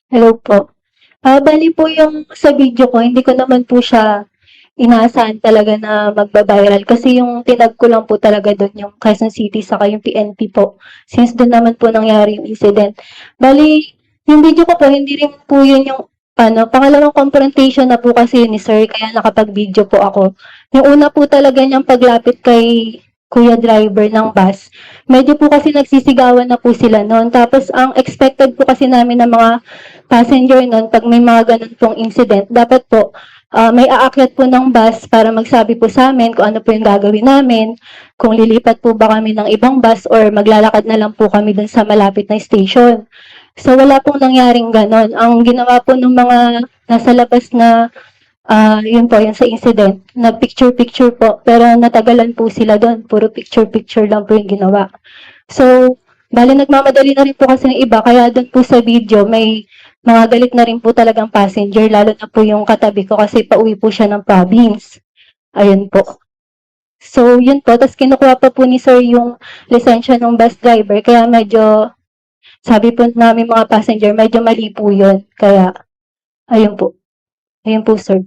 Hello po. Bale po yung sa video ko, hindi ko naman po siya inaasahan talaga na magba-viral kasi yung tinag ko lang po talaga dun yung Quezon City saka yung PNP po, since dun naman po nangyari yung incident. Bale, yung video ko po hindi rin po yun yung pangalawang confrontation na po kasi ni sir kaya nakapag-video po ako. Yung una po talaga niyang paglapit kay kuya driver ng bus, medyo po kasi nagsisigawan na po sila noon. Tapos ang expected po kasi namin ng mga passenger nun, 'pag may mga ganun pong incident, dapat po, may aakyat po ng bus para magsabi po sa'min kung ano po yung gagawin namin, kung lilipat po ba kami ng ibang bus or maglalakad na lang po kami dun sa malapit na station. So, wala pong nangyaring gano'n. Ang ginawa po ng mga nasa labas na, yun po, yung sa incident, nag-picture-picture po, pero natagalan po sila dun, puro picture-picture lang po yung ginawa. So, bale nagmamadali na rin po kasi ng iba kaya dun po sa video may mga galit na rin po talagang passenger lalo na po yung katabi ko kasi pauwi po siya ng province. Ayun po. So, yun po. Tapos kinukuha pa po ni sir yung lisensya ng bus driver kaya medyo sabi po namin mga passenger medyo mali po yun. Kaya, ayun po. Ayun po sir.